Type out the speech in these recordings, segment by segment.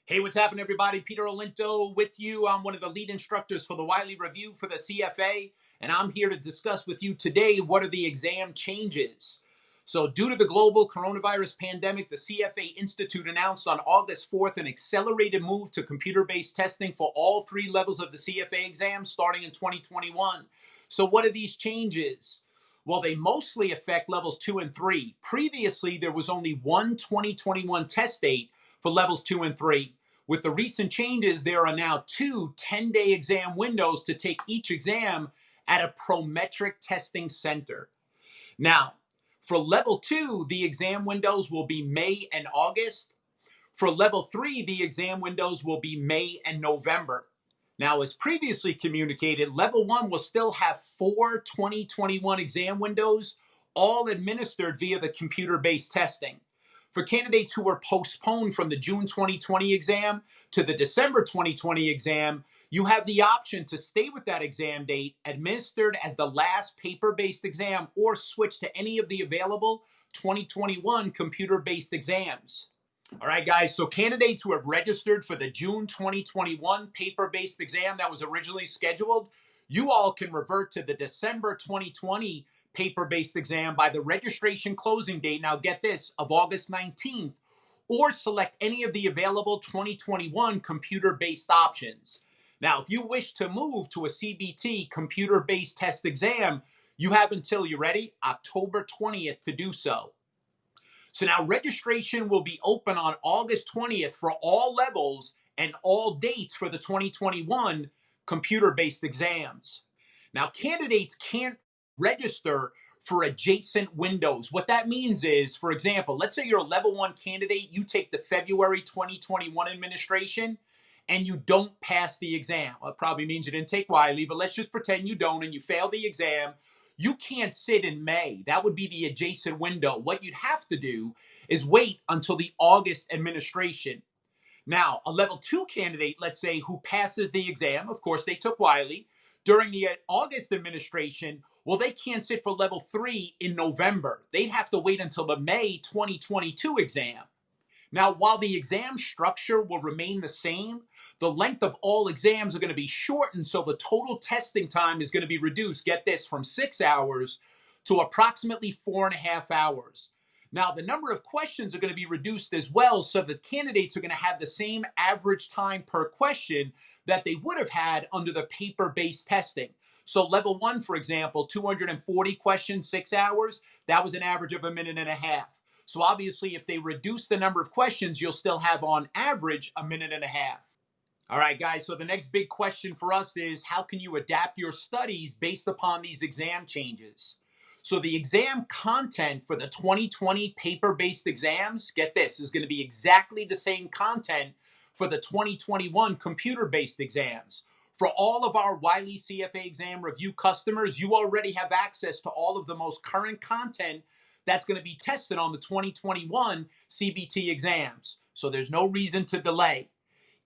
Hey, what's happening, everybody? Peter Olinto with you. I'm one of the lead instructors for the Wiley Review for the CFA, and I'm here to discuss with you today what are the exam changes. So, due to the global coronavirus pandemic, the CFA Institute announced on August 4th an accelerated move to computer-based testing for all three levels of the CFA exam starting in 2021. So, what are these changes? Well, they mostly affect levels 2 and 3. Previously, there was only one 2021 test date for levels 2 and 3. With the recent changes, there are now two 10-day exam windows to take each exam at a Prometric testing center. Now, for level 2, the exam windows will be May and August. For level 3, the exam windows will be May and November. Now, as previously communicated, level 1 will still have four 2021 exam windows, all administered via the computer-based testing. For candidates who were postponed from the June 2020 exam to the December 2020 exam, you have the option to stay with that exam date administered as the last paper-based exam or switch to any of the available 2021 computer-based exams. All right, guys, so candidates who have registered for the June 2021 paper-based exam that was originally scheduled, you all can revert to the December 2020 paper-based exam by the registration closing date, now get this, of August 19th, or select any of the available 2021 computer-based options. Now, if you wish to move to a CBT computer-based test exam, you have until, you ready, October 20th to do so. So now registration will be open on August 20th for all levels and all dates for the 2021 computer-based exams. Now, candidates can't register for adjacent windows. What that means is, for example, let's say you're a level 1 candidate, you take the February 2021 administration, and you don't pass the exam. Well, it probably means you didn't take Wiley, but let's just pretend you don't and you fail the exam. You can't sit in May. That would be the adjacent window. What you'd have to do is wait until the August administration. Now, a level 2 candidate, let's say, who passes the exam, of course, they took Wiley, during the August administration, well, they can't sit for level 3 in November. They'd have to wait until the May 2022 exam. Now, while the exam structure will remain the same, the length of all exams are going to be shortened, so the total testing time is going to be reduced, get this, from 6 hours to approximately 4.5 hours. Now, the number of questions are going to be reduced as well, so that candidates are going to have the same average time per question that they would have had under the paper-based testing. So level 1, for example, 240 questions, 6 hours, that was an average of 1.5 minutes. So obviously, if they reduce the number of questions, you'll still have on average 1.5 minutes. All right, guys, so the next big question for us is, how can you adapt your studies based upon these exam changes? So the exam content for the 2020 paper-based exams, get this, is going to be exactly the same content for the 2021 computer-based exams. For all of our Wiley CFA exam review customers, you already have access to all of the most current content that's going to be tested on the 2021 CBT exams. So there's no reason to delay.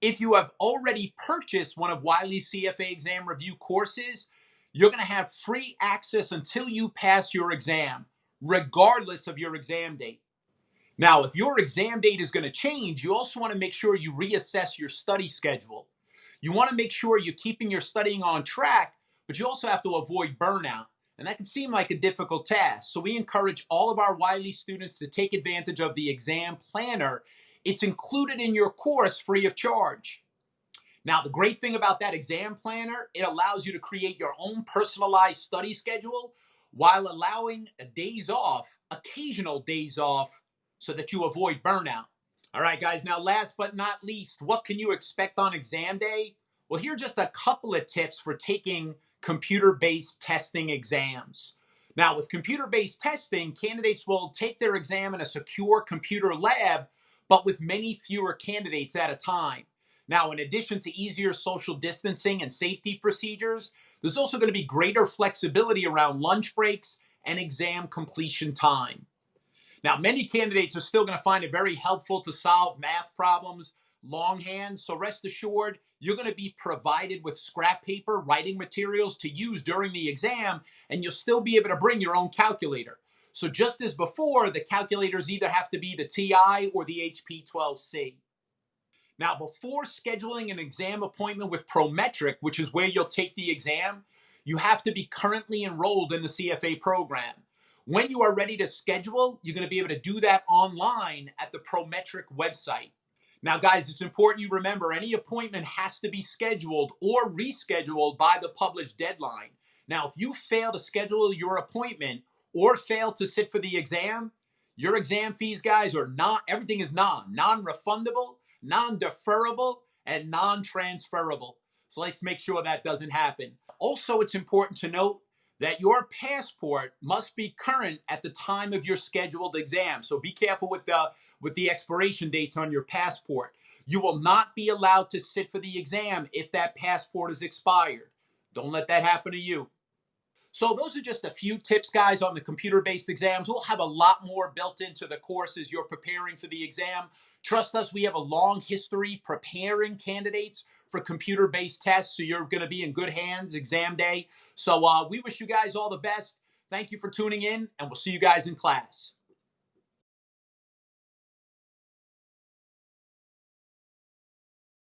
If you have already purchased one of Wiley's CFA exam review courses, you're going to have free access until you pass your exam, regardless of your exam date. Now, if your exam date is going to change, you also want to make sure you reassess your study schedule. You want to make sure you're keeping your studying on track, but you also have to avoid burnout. And that can seem like a difficult task. So we encourage all of our Wiley students to take advantage of the exam planner. It's included in your course free of charge. Now, the great thing about that exam planner, it allows you to create your own personalized study schedule while allowing days off, occasional days off, so that you avoid burnout. All right, guys, now last but not least, what can you expect on exam day? Well, here are just a couple of tips for taking computer-based testing exams. Now, with computer-based testing, candidates will take their exam in a secure computer lab, but with many fewer candidates at a time. Now, in addition to easier social distancing and safety procedures, there's also going to be greater flexibility around lunch breaks and exam completion time. Now, many candidates are still going to find it very helpful to solve math problems longhand, so rest assured, you're going to be provided with scrap paper writing materials to use during the exam, and you'll still be able to bring your own calculator. So just as before, the calculators either have to be the TI or the HP 12C. Now, before scheduling an exam appointment with Prometric, which is where you'll take the exam, you have to be currently enrolled in the CFA program. When you are ready to schedule, you're going to be able to do that online at the Prometric website. Now, guys, it's important you remember any appointment has to be scheduled or rescheduled by the published deadline. Now, if you fail to schedule your appointment or fail to sit for the exam, your exam fees, guys, are not, everything is non-refundable, non-deferrable, and non-transferable. So let's make sure that doesn't happen. Also, it's important to note that your passport must be current at the time of your scheduled exam. So be careful with the expiration dates on your passport. You will not be allowed to sit for the exam if that passport is expired. Don't let that happen to you. So those are just a few tips, guys, on the computer-based exams. We'll have a lot more built into the course as you're preparing for the exam. Trust us, we have a long history preparing candidates for computer-based tests, so you're going to be in good hands exam day. So we wish you guys all the best. Thank you for tuning in, and we'll see you guys in class.